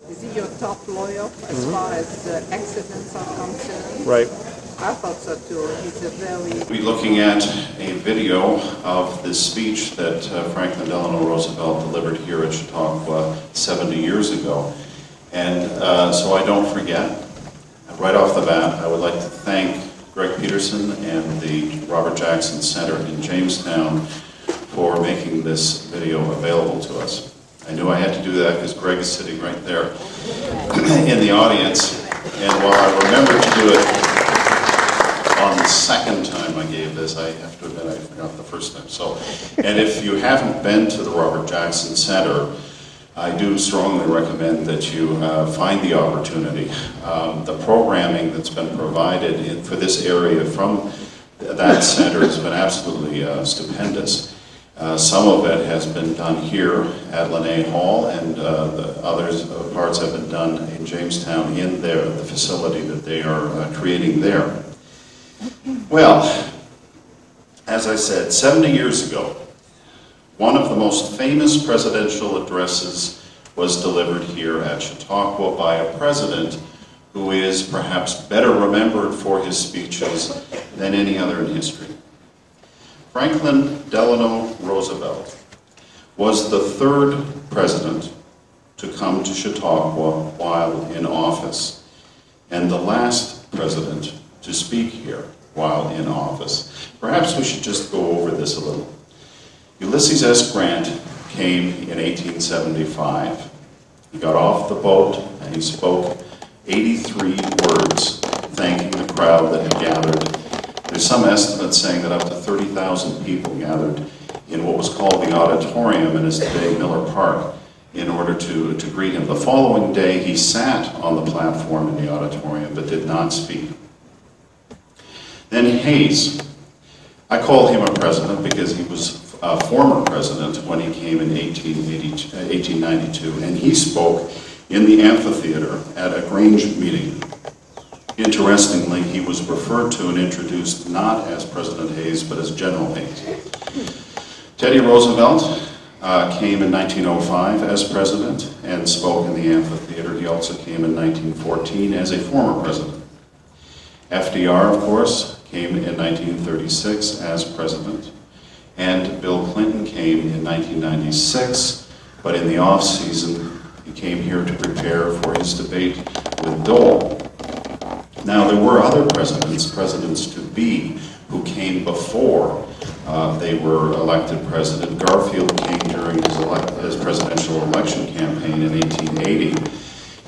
Is he your top lawyer as far as the accidents are concerned? Right. I thought so too. He's a very... We'll be looking at a video of this speech that Franklin Delano Roosevelt delivered here at Chautauqua 70 years ago. And so I don't forget, right off the bat, I would like to thank Greg Peterson and the Robert Jackson Center in Jamestown for making this video available to us. I knew I had to do that because Greg is sitting right there in the audience. And while I remember to do it on the second time I gave this, I have to admit I forgot the first time. So, and if you haven't been to the Robert Jackson Center, I do strongly recommend that you find the opportunity. The programming that's been provided for this area from that center has been absolutely stupendous. Some of it has been done here at Lene Hall, and the others parts have been done in Jamestown in the facility that they are creating there. Well, as I said, 70 years ago, one of the most famous presidential addresses was delivered here at Chautauqua by a president who is perhaps better remembered for his speeches than any other in history. Franklin Delano Roosevelt was the third president to come to Chautauqua while in office, and the last president to speak here while in office. Perhaps we should just go over this a little. Ulysses S. Grant came in 1875. He got off the boat and he spoke 83 words thanking the crowd that had gathered. There's some estimates saying that up to 30,000 people gathered in what was called the auditorium in his today Miller Park in order to greet him. The following day he sat on the platform in the auditorium but did not speak. Then Hayes, I call him a president because he was a former president when he came in 1892, and he spoke in the amphitheater at a Grange meeting. Interestingly, he was referred to and introduced not as President Hayes, but as General Hayes. Teddy Roosevelt came in 1905 as president and spoke in the amphitheater. He also came in 1914 as a former president. FDR, of course, came in 1936 as president. And Bill Clinton came in 1996, but in the off-season, he came here to prepare for his debate with Dole. Now, there were other presidents-to-be, who came before they were elected president. Garfield came during his presidential election campaign in 1880.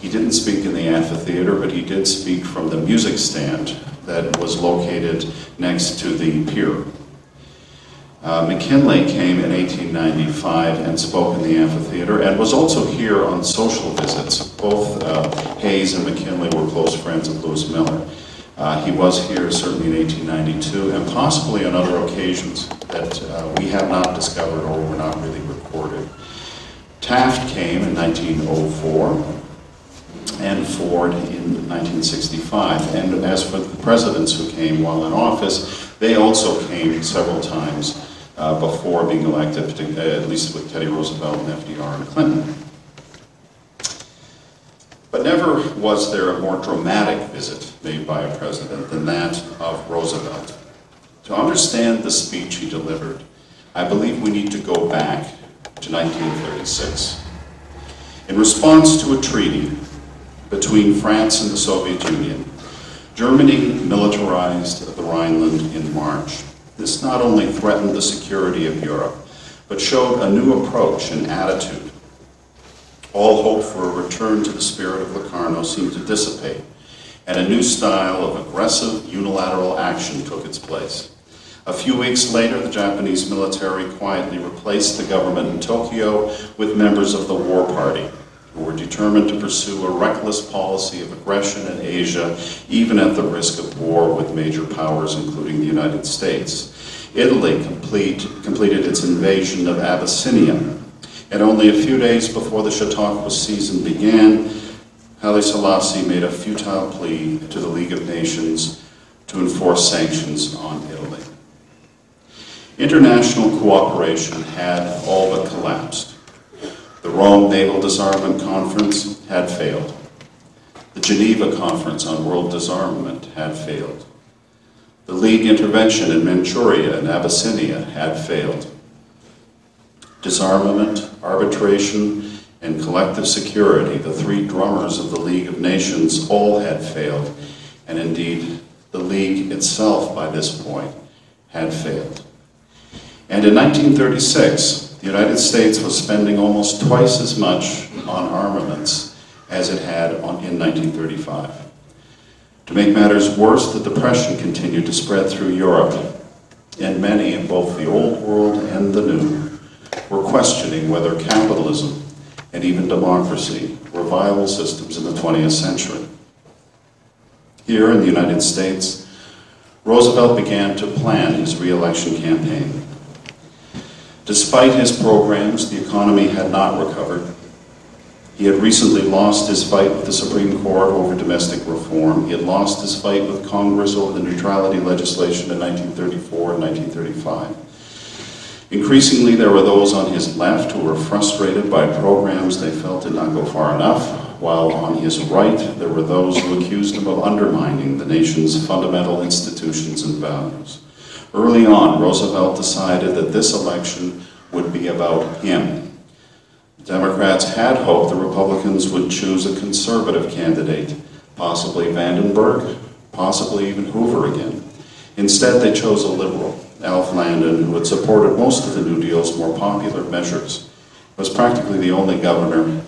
He didn't speak in the amphitheater, but he did speak from the music stand that was located next to the pier. McKinley came in 1895 and spoke in the amphitheater and was also here on social visits. Both Hayes and McKinley were close friends of Lewis Miller. He was here certainly in 1892 and possibly on other occasions that we have not discovered or were not really recorded. Taft came in 1904 and Ford in 1965. And as for the presidents who came while in office, they also came several times before being elected, at least with Teddy Roosevelt and FDR and Clinton. But never was there a more dramatic visit made by a president than that of Roosevelt. To understand the speech he delivered, I believe we need to go back to 1936. In response to a treaty between France and the Soviet Union, Germany militarized the Rhineland in March. This not only threatened the security of Europe, but showed a new approach and attitude. All hope for a return to the spirit of Locarno seemed to dissipate, and a new style of aggressive unilateral action took its place. A few weeks later, the Japanese military quietly replaced the government in Tokyo with members of the War Party, who were determined to pursue a reckless policy of aggression in Asia, even at the risk of war with major powers, including the United States. Italy completed its invasion of Abyssinia, and only a few days before the Chautauqua season began, Haile Selassie made a futile plea to the League of Nations to enforce sanctions on Italy. International cooperation had all but collapsed. The Rome Naval Disarmament Conference had failed. The Geneva Conference on World Disarmament had failed. The League intervention in Manchuria and Abyssinia had failed. Disarmament, arbitration, and collective security, the three drummers of the League of Nations, all had failed, and indeed the League itself by this point had failed. And in 1936, the United States was spending almost twice as much on armaments as it had in 1935. To make matters worse, the Depression continued to spread through Europe, and many in both the Old World and the New were questioning whether capitalism and even democracy were viable systems in the 20th century. Here in the United States, Roosevelt began to plan his re-election campaign. Despite his programs, the economy had not recovered. He had recently lost his fight with the Supreme Court over domestic reform. He had lost his fight with Congress over the neutrality legislation in 1934 and 1935. Increasingly, there were those on his left who were frustrated by programs they felt did not go far enough, while on his right, there were those who accused him of undermining the nation's fundamental institutions and values. Early on, Roosevelt decided that this election would be about him. The Democrats had hoped the Republicans would choose a conservative candidate, possibly Vandenberg, possibly even Hoover again. Instead, they chose a liberal, Alf Landon, who had supported most of the New Deal's more popular measures, was practically the only governor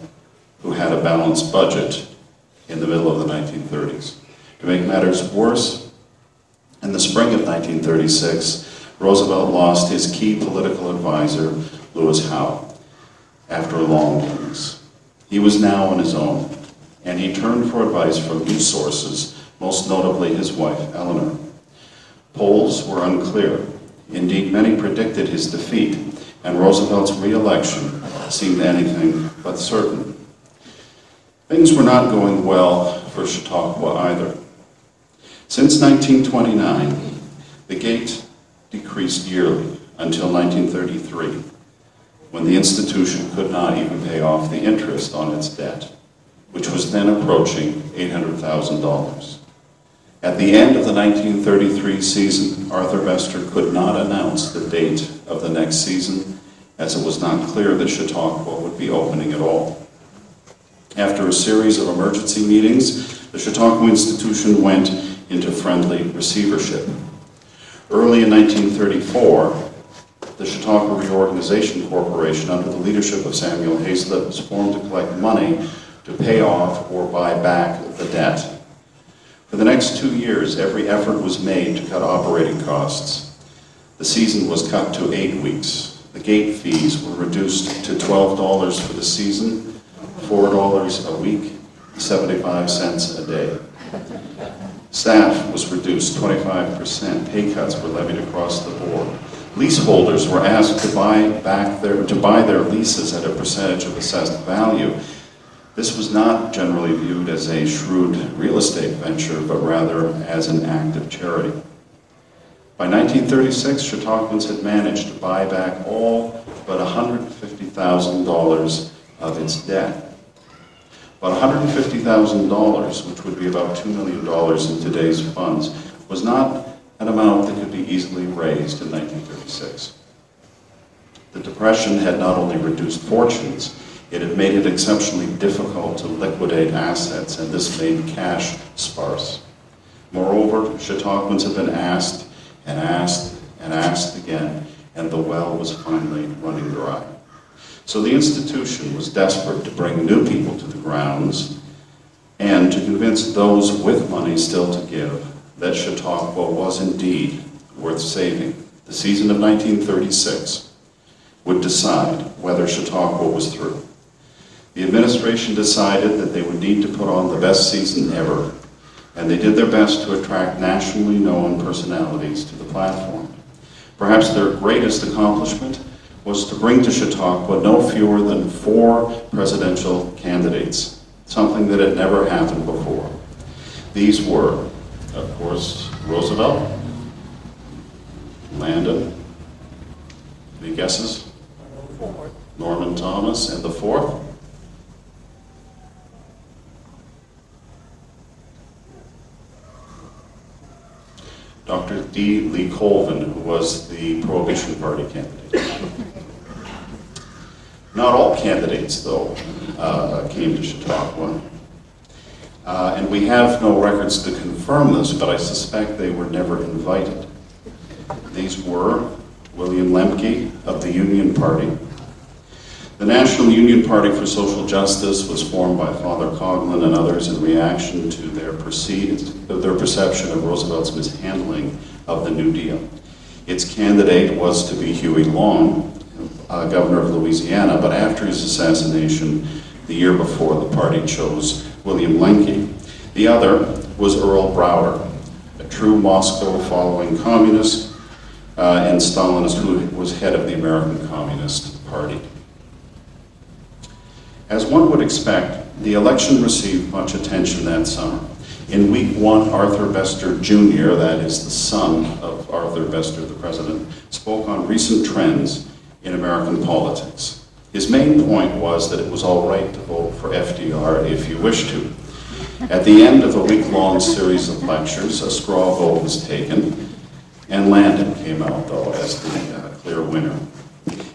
who had a balanced budget in the middle of the 1930s. To make matters worse, in the spring of 1936, Roosevelt lost his key political advisor, Lewis Howe, after a long illness. He was now on his own, and he turned for advice from new sources, most notably his wife, Eleanor. Polls were unclear. Indeed, many predicted his defeat, and Roosevelt's re-election seemed anything but certain. Things were not going well for Chautauqua either. Since 1929, the gate decreased yearly until 1933, when the institution could not even pay off the interest on its debt, which was then approaching $800,000. At the end of the 1933 season, Arthur Vester could not announce the date of the next season, as it was not clear that Chautauqua would be opening at all. After a series of emergency meetings, the Chautauqua Institution went into friendly receivership. Early in 1934, the Chautauqua Reorganization Corporation, under the leadership of Samuel Hazlett, was formed to collect money to pay off or buy back the debt. For the next 2 years, every effort was made to cut operating costs. The season was cut to 8 weeks. The gate fees were reduced to $12 for the season, $4 a week, 75 cents a day. Staff was reduced 25%. Pay cuts were levied across the board. Leaseholders were asked to buy their leases at a percentage of assessed value. This was not generally viewed as a shrewd real estate venture, but rather as an act of charity. By 1936, Chautauquans had managed to buy back all but $150,000 of its debt. But $150,000, which would be about $2 million in today's funds, was not an amount that could be easily raised in 1936. The Depression had not only reduced fortunes, it had made it exceptionally difficult to liquidate assets, and this made cash sparse. Moreover, Chautauquans had been asked and asked and asked again, and the well was finally running dry. So the institution was desperate to bring new people to the grounds and to convince those with money still to give that Chautauqua was indeed worth saving. The season of 1936 would decide whether Chautauqua was through. The administration decided that they would need to put on the best season ever, and they did their best to attract nationally known personalities to the platform. Perhaps their greatest accomplishment was to bring to Chautauqua no fewer than 4 presidential candidates, something that had never happened before. These were, of course, Roosevelt, Landon, any guesses? Norman Thomas, and the 4th? D. Lee Colvin, who was the Prohibition Party candidate. Not all candidates, though, came to Chautauqua. And we have no records to confirm this, but I suspect they were never invited. These were William Lemke of the Union Party. The National Union Party for Social Justice was formed by Father Coughlin and others in reaction to their perception of Roosevelt's mishandling of the New Deal. Its candidate was to be Huey Long, governor of Louisiana, but after his assassination the year before, the party chose William Lemke. The other was Earl Browder, a true Moscow-following communist and Stalinist who was head of the American Communist Party. As one would expect, the election received much attention that summer. In week one, Arthur Bester Jr., that is the son of Arthur Bester, the president, spoke on recent trends in American politics. His main point was that it was all right to vote for FDR if you wish to. At the end of a week-long series of lectures, a straw vote was taken, and Landon came out, though, as the clear winner.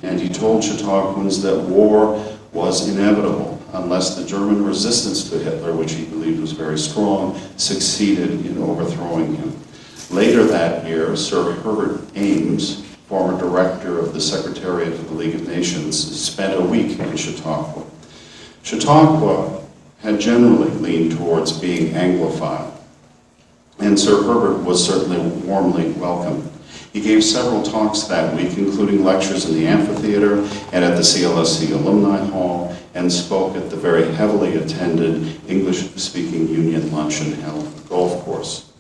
And he told Chautauquans that war was inevitable unless the German resistance to Hitler, which he believed was very strong, succeeded in overthrowing him. Later that year, Sir Herbert Ames, former director of the Secretariat of the League of Nations, spent a week in Chautauqua. Chautauqua had generally leaned towards being Anglophile, and Sir Herbert was certainly warmly welcomed. He gave several talks that week, including lectures in the amphitheater and at the CLSC Alumni Hall, and spoke at the very heavily attended English-speaking union luncheon held at the golf course.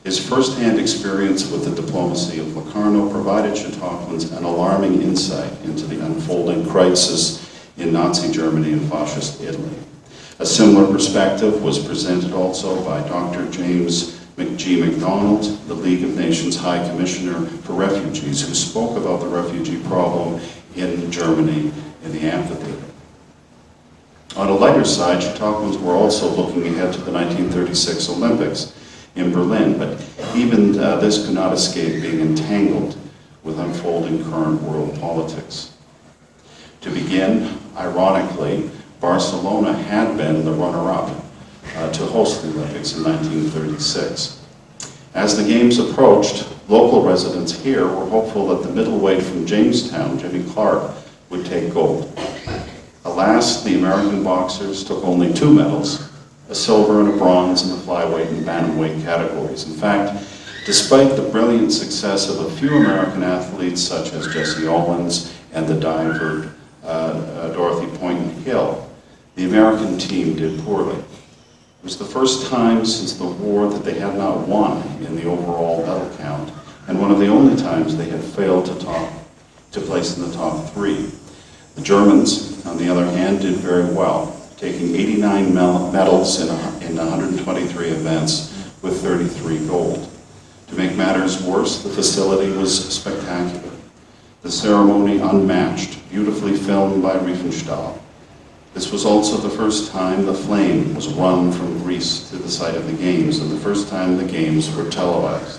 His first-hand experience with the diplomacy of Locarno provided Chautauquans an alarming insight into the unfolding crisis in Nazi Germany and fascist Italy. A similar perspective was presented also by Dr. James G. MacDonald, the League of Nations High Commissioner for Refugees, who spoke about the refugee problem in Germany in the amphitheater. On a lighter side, Chautauquans were also looking ahead to the 1936 Olympics in Berlin, but even this could not escape being entangled with unfolding current world politics. To begin, ironically, Barcelona had been the runner-up to host the Olympics in 1936. As the Games approached, local residents here were hopeful that the middleweight from Jamestown, Jimmy Clark, would take gold. Alas, the American boxers took only 2 medals, a silver and a bronze in the flyweight and bantamweight categories. In fact, despite the brilliant success of a few American athletes such as Jesse Owens and the diver Dorothy Poynton-Hill, the American team did poorly. It was the first time since the war that they had not won in the overall medal count, and one of the only times they had failed to place in the top 3. The Germans, on the other hand, did very well, taking 89 medals in 123 events with 33 gold. To make matters worse, the facility was spectacular. The ceremony unmatched, beautifully filmed by Riefenstahl. This was also the first time the flame was run from Greece to the site of the Games, and the first time the Games were televised.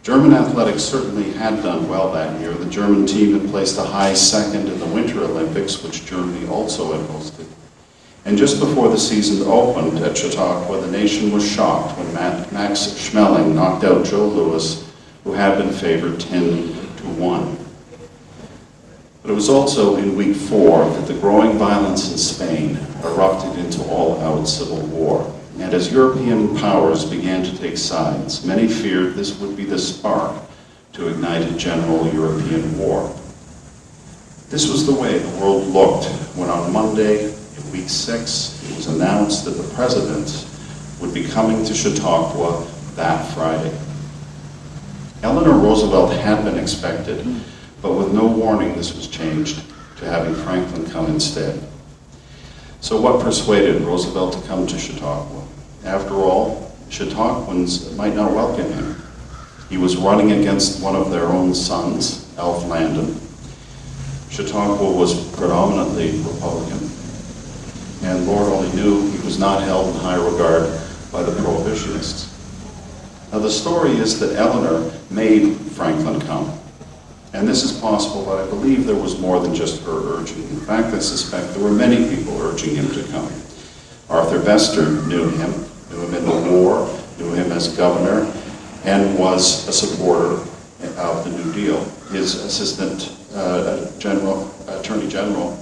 German athletics certainly had done well that year. The German team had placed a high second in the Winter Olympics, which Germany also had hosted. And just before the season opened at Chautauqua, the nation was shocked when Max Schmeling knocked out Joe Louis, who had been favored 10-1. But it was also in week 4 that the growing violence in Spain erupted into all-out civil war. And as European powers began to take sides, many feared this would be the spark to ignite a general European war. This was the way the world looked when on Monday, in week 6, it was announced that the president would be coming to Chautauqua that Friday. Eleanor Roosevelt had been expected, but with no warning this was changed to having Franklin come instead. So what persuaded Roosevelt to come to Chautauqua? After all, Chautauquans might not welcome him. He was running against one of their own sons, Alf Landon. Chautauqua was predominantly Republican, and Lord only knew he was not held in high regard by the Prohibitionists. Now the story is that Eleanor made Franklin come. And this is possible, but I believe there was more than just her urging. In fact, I suspect there were many people urging him to come. Arthur Bester knew him in the war, knew him as governor, and was a supporter of the New Deal. His assistant attorney general,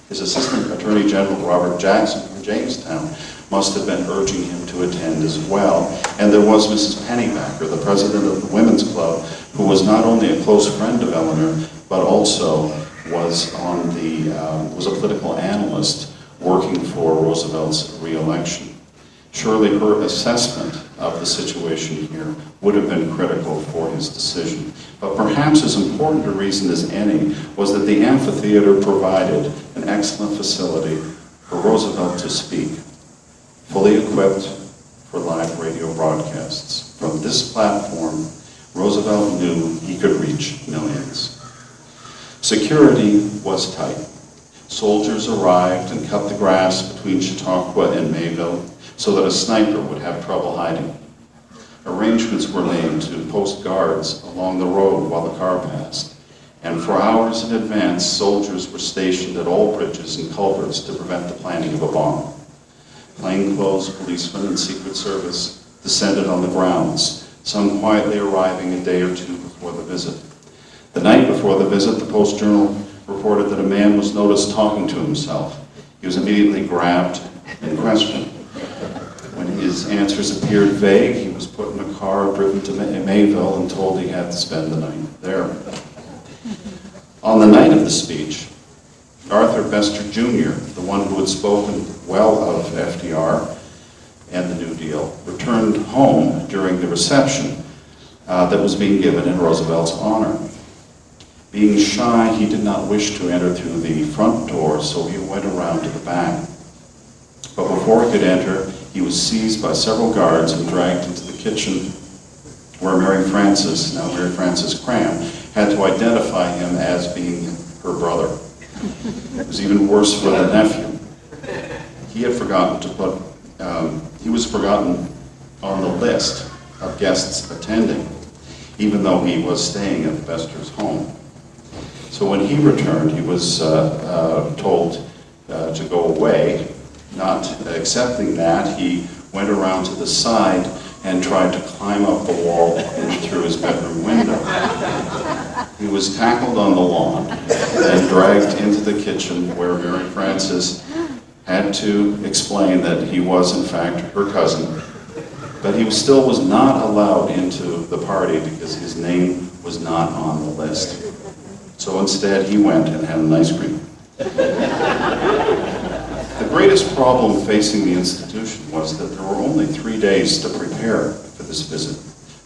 his assistant attorney general, Robert Jackson from Jamestown, must have been urging him to attend as well. And there was Mrs. Pennybacker, the president of the Women's Club, who was not only a close friend of Eleanor, but also was a political analyst working for Roosevelt's re-election. Surely her assessment of the situation here would have been critical for his decision. But perhaps as important a reason as any was that the amphitheater provided an excellent facility for Roosevelt to speak, fully equipped for live radio broadcasts. From this platform, Roosevelt knew he could reach millions. Security was tight. Soldiers arrived and cut the grass between Chautauqua and Mayville so that a sniper would have trouble hiding. Arrangements were made to post guards along the road while the car passed. And for hours in advance, soldiers were stationed at all bridges and culverts to prevent the planting of a bomb. Plainclothes policemen and Secret Service descended on the grounds, some quietly arriving a day or two before the visit. The night before the visit, the Post-Journal reported that a man was noticed talking to himself. He was immediately grabbed and questioned. When his answers appeared vague, he was put in a car, driven to Mayville, and told he had to spend the night there. On the night of the speech, Arthur Bester Jr., the one who had spoken well of FDR and the New Deal, returned home during the reception that was being given in Roosevelt's honor. Being shy, he did not wish to enter through the front door, so he went around to the back. But before he could enter, he was seized by several guards and dragged into the kitchen where Mary Frances, now Mary Frances Cram, had to identify him as being her brother. It was even worse for the nephew. He had forgotten to put, he was forgotten on the list of guests attending, even though he was staying at Bester's home. So when he returned, he was told to go away. Not accepting that, he went around to the side and tried to climb up the wall through his bedroom window. He was tackled on the lawn and dragged into the kitchen where Mary Frances had to explain that he was in fact her cousin, but he still was not allowed into the party because his name was not on the list. So instead he went and had an ice cream. The greatest problem facing the institution was that there were only 3 days to prepare for this visit.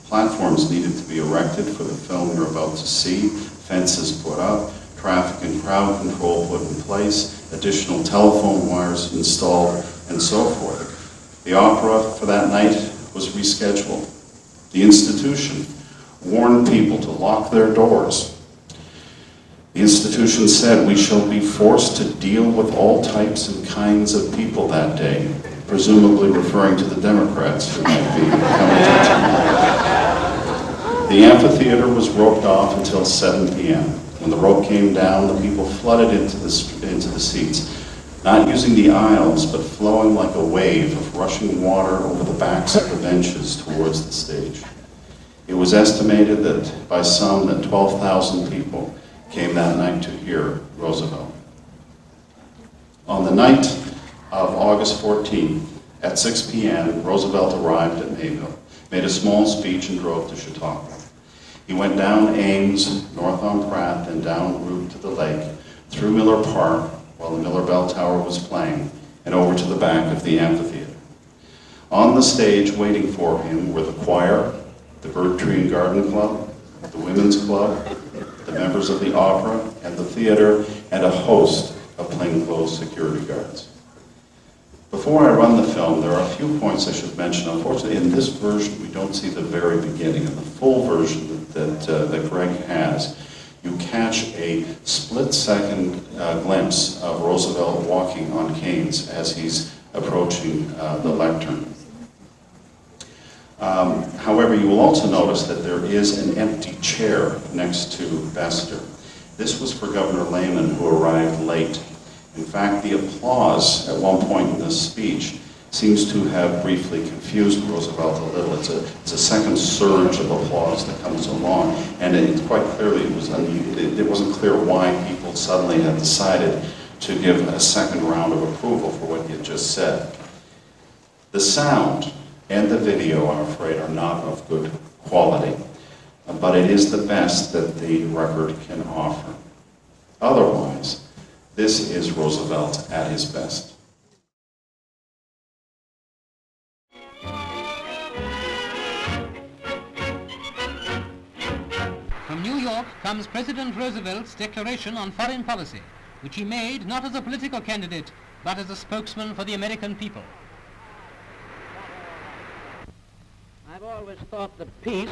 Platforms needed to be erected for the film you're about to see, fences put up, traffic and crowd control put in place, additional telephone wires installed, and so forth. The opera for that night was rescheduled. The institution warned people to lock their doors. The institution said, "We shall be forced to deal with all types and kinds of people that day," presumably referring to the Democrats who might be coming to town. The amphitheater was roped off until 7 p.m. When the rope came down, the people flooded into the seats, not using the aisles, but flowing like a wave of rushing water over the backs of the benches towards the stage. It was estimated that by some that 12,000 people came that night to hear Roosevelt. On the night of August 14th, at 6 p.m., Roosevelt arrived at Mayville, made a small speech, and drove to Chautauqua. He went down Ames, north on Pratt, and down route to the lake, through Miller Park, while the Miller Bell Tower was playing, and over to the back of the amphitheater. On the stage waiting for him were the choir, the Bird Tree and Garden Club, the Women's Club, the members of the opera and the theater, and a host of plainclothes security guards. Before I run the film, there are a few points I should mention. Unfortunately, in this version, we don't see the very beginning. In the full version that Greg has, you catch a split-second glimpse of Roosevelt walking on canes as he's approaching the lectern. However, you will also notice that there is an empty chair next to Bester. This was for Governor Lehman, who arrived late. In fact, the applause at one point in this speech seems to have briefly confused Roosevelt a little. It's a second surge of applause that comes along, and it's quite clearly it wasn't clear why people suddenly had decided to give a second round of approval for what he had just said. The sound and the video, I'm afraid, are not of good quality, but it is the best that the record can offer. Otherwise, this is Roosevelt at his best. From New York comes President Roosevelt's declaration on foreign policy, which he made not as a political candidate, but as a spokesman for the American people. I've always thought that peace,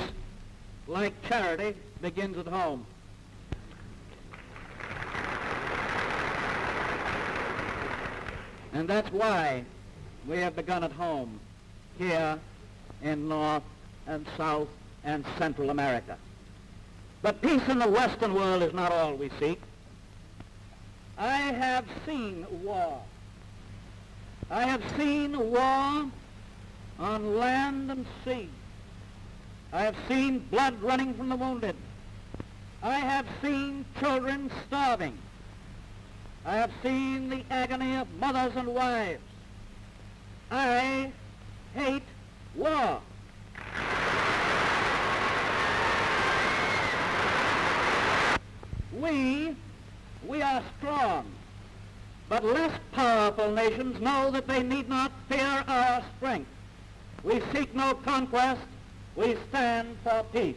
like charity, begins at home. And that's why we have begun at home, here in North and South and Central America. But peace in the Western world is not all we seek. I have seen war. I have seen war on land and sea. I have seen blood running from the wounded. I have seen children starving. I have seen the agony of mothers and wives. I hate war. We are strong, but less powerful nations know that they need not fear our strength. We seek no conquest, we stand for peace.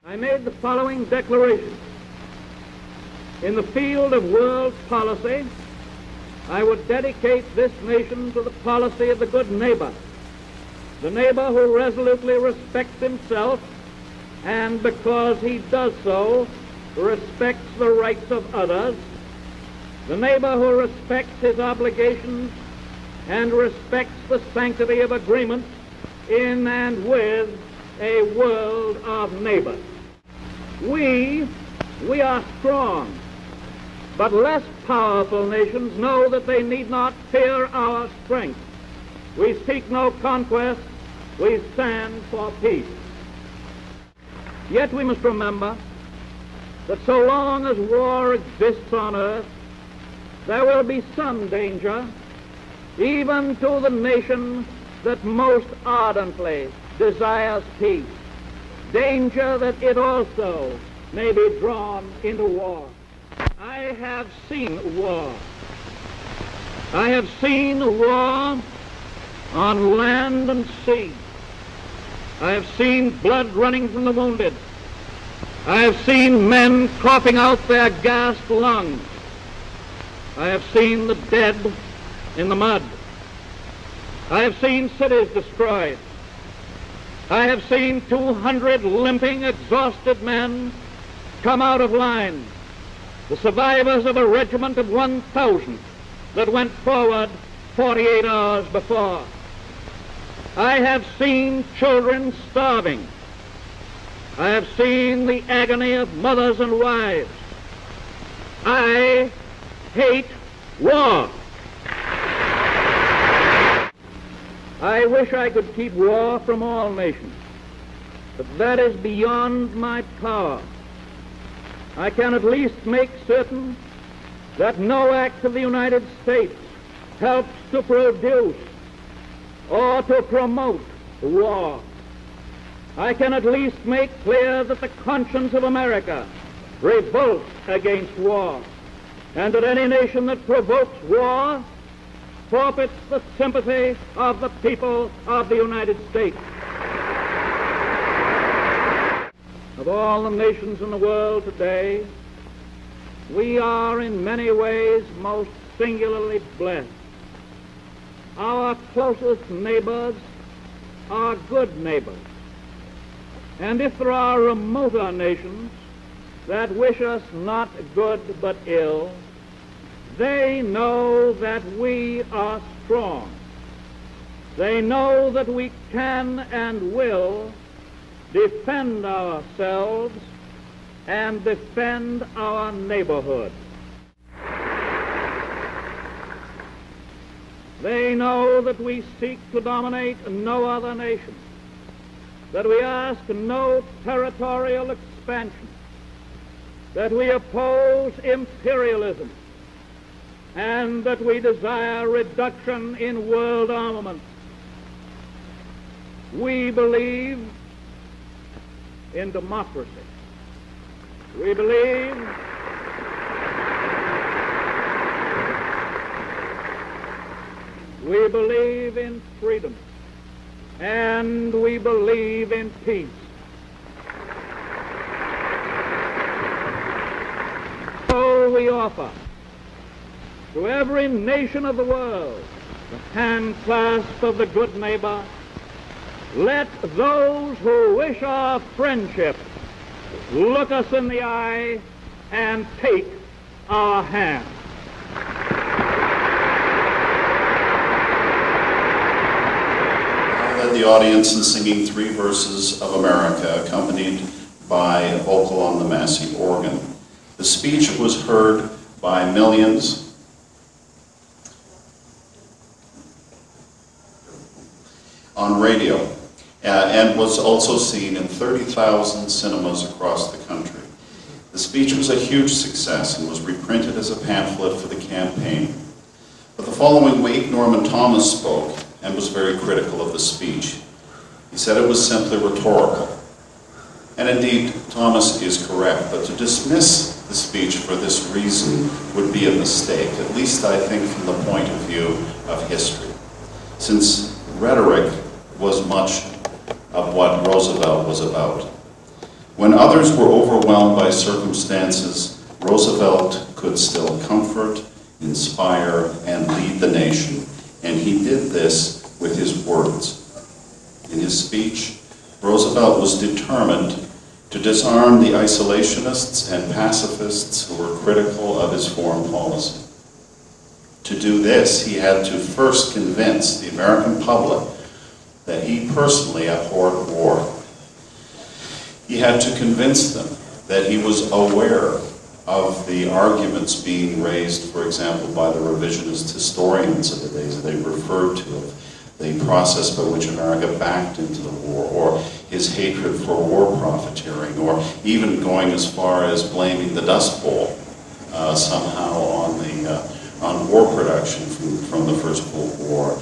I made the following declaration. In the field of world policy, I would dedicate this nation to the policy of the good neighbor, the neighbor who resolutely respects himself and, because he does so, respects the rights of others, the neighbor who respects his obligations and respects the sanctity of agreement in and with a world of neighbors. We are strong, but less powerful nations know that they need not fear our strength. We seek no conquest, we stand for peace. Yet we must remember that so long as war exists on earth, there will be some danger, even to the nation that most ardently desires peace. Danger that it also may be drawn into war. I have seen war. I have seen war on land and sea. I have seen blood running from the wounded. I have seen men coughing out their gassed lungs. I have seen the dead in the mud. I have seen cities destroyed. I have seen 200 limping, exhausted men come out of line, the survivors of a regiment of 1,000 that went forward 48 hours before. I have seen children starving. I have seen the agony of mothers and wives. I hate war. I wish I could keep war from all nations, but that is beyond my power. I can at least make certain that no act of the United States helps to produce or to promote war. I can at least make clear that the conscience of America revolts against war, and that any nation that provokes war forfeits the sympathy of the people of the United States. of all the nations in the world today, we are in many ways most singularly blessed. Our closest neighbors are good neighbors. And if there are remoter nations that wish us not good but ill, they know that we are strong. They know that we can and will defend ourselves and defend our neighborhood. They know that we seek to dominate no other nation, that we ask no territorial expansion, that we oppose imperialism, and that we desire reduction in world armament. We believe in democracy. We believe in freedom, and we believe in peace. So we offer to every nation of the world the hand clasp of the good neighbor. Let those who wish our friendship look us in the eye and take our hand. I led the audience in singing 3 verses of America, accompanied by a vocal on the Massey organ. The speech was heard by millions on radio, and was also seen in 30,000 cinemas across the country. The speech was a huge success and was reprinted as a pamphlet for the campaign. But the following week, Norman Thomas spoke and was very critical of the speech. He said it was simply rhetorical. And indeed, Thomas is correct, but to dismiss the speech for this reason would be a mistake, at least I think from the point of view of history, since rhetoric was much of what Roosevelt was about. When others were overwhelmed by circumstances, Roosevelt could still comfort, inspire, and lead the nation, and he did this with his words. In his speech, Roosevelt was determined to disarm the isolationists and pacifists who were critical of his foreign policy. To do this, he had to first convince the American public that he personally abhorred war. He had to convince them that he was aware of the arguments being raised, for example, by the revisionist historians of the days that they referred to, the process by which America backed into the war, or his hatred for war profiteering, or even going as far as blaming the Dust Bowl somehow on war production from the First World War.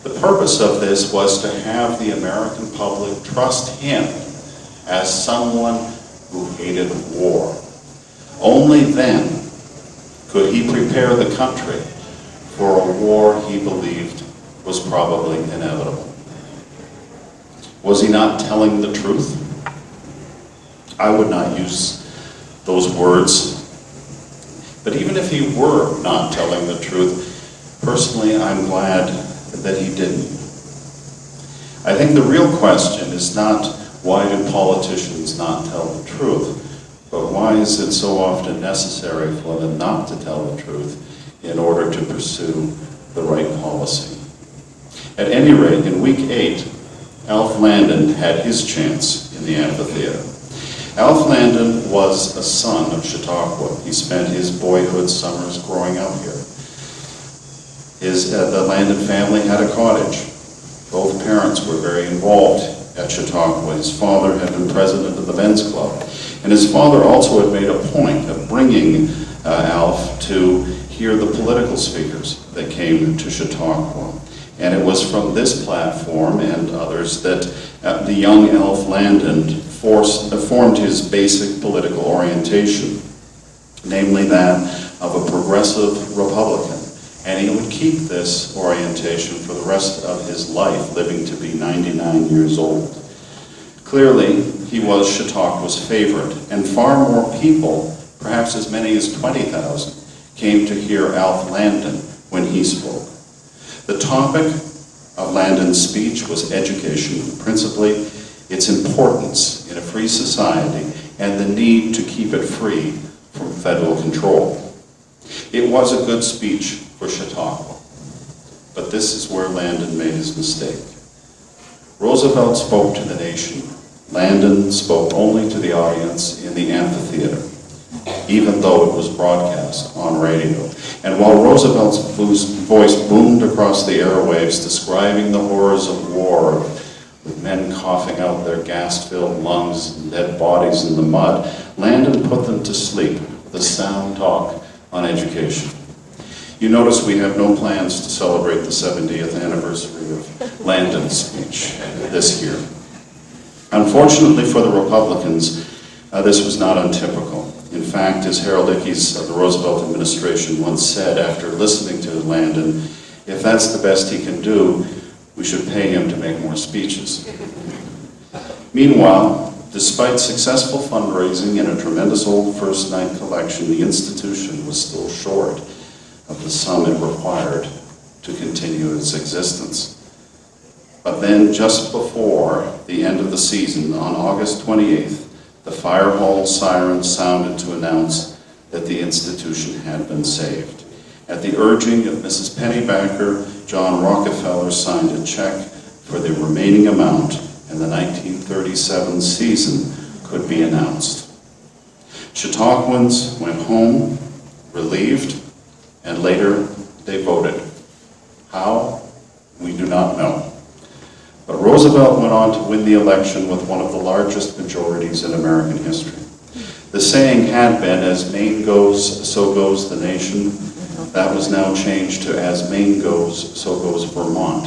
The purpose of this was to have the American public trust him as someone who hated war. Only then could he prepare the country for a war he believed was probably inevitable. Was he not telling the truth? I would not use those words. But even if he were not telling the truth, personally, I'm glad that he didn't. I think the real question is not why do politicians not tell the truth, but why is it so often necessary for them not to tell the truth in order to pursue the right policy. At any rate, in week 8, Alf Landon had his chance in the amphitheater. Alf Landon was a son of Chautauqua. He spent his boyhood summers growing up here. The Landon family had a cottage. Both parents were very involved at Chautauqua. His father had been president of the men's club. And his father also had made a point of bringing Alf to hear the political speakers that came to Chautauqua. And it was from this platform and others that the young Alf Landon formed his basic political orientation, namely that of a progressive Republican. And he would keep this orientation for the rest of his life, living to be 99 years old. Clearly, he was Chautauqua's favorite, and far more people, perhaps as many as 20,000, came to hear Alf Landon when he spoke. The topic of Landon's speech was education, principally its importance in a free society and the need to keep it free from federal control. It was a good speech for Chautauqua, but this is where Landon made his mistake. Roosevelt spoke to the nation. Landon spoke only to the audience in the amphitheater, even though it was broadcast on radio. And while Roosevelt's voice boomed across the airwaves, describing the horrors of war, with men coughing out their gas-filled lungs and dead bodies in the mud, Landon put them to sleep with a sound talk on education. You notice we have no plans to celebrate the 70th anniversary of Landon's speech this year. Unfortunately for the Republicans, this was not untypical. In fact, as Harold Ickes of the Roosevelt administration once said after listening to Landon, if that's the best he can do, we should pay him to make more speeches. Meanwhile, despite successful fundraising and a tremendous old first night collection, the institution was still short of the sum it required to continue its existence. But then, just before the end of the season, on August 28th, the fire hall siren sounded to announce that the institution had been saved. At the urging of Mrs. Pennybacker, John Rockefeller signed a check for the remaining amount, and the 1937 season could be announced. Chautauquans went home, relieved, and later they voted. How? We do not know. But Roosevelt went on to win the election with one of the largest majorities in American history. The saying had been, as Maine goes, so goes the nation. That was now changed to, as Maine goes, so goes Vermont.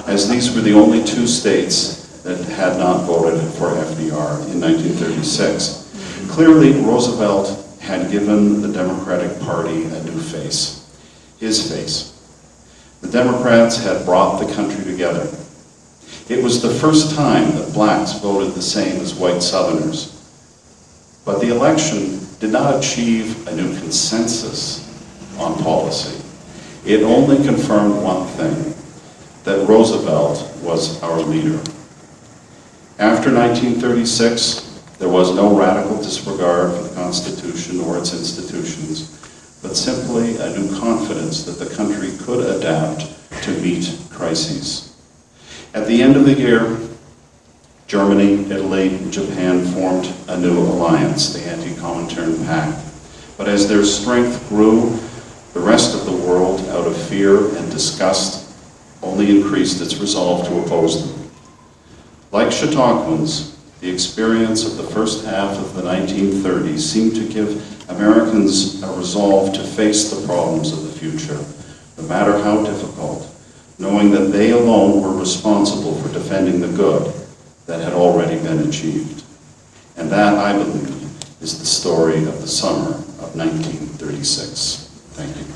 As these were the only two states that had not voted for FDR in 1936. Clearly, Roosevelt had given the Democratic Party a new face, his face. The Democrats had brought the country together. It was the first time that blacks voted the same as white Southerners. But the election did not achieve a new consensus on policy. It only confirmed one thing, that Roosevelt was our leader. After 1936, there was no radical disregard for the Constitution or its institutions, but simply a new confidence that the country could adapt to meet crises. At the end of the year, Germany, Italy, and Japan formed a new alliance, the Anti-Comintern Pact. But as their strength grew, the rest of the world, out of fear and disgust, only increased its resolve to oppose them. Like Chautauquans, the experience of the first half of the 1930s seemed to give Americans a resolve to face the problems of the future, no matter how difficult, knowing that they alone were responsible for defending the good that had already been achieved. And that, I believe, is the story of the summer of 1936. Thank you.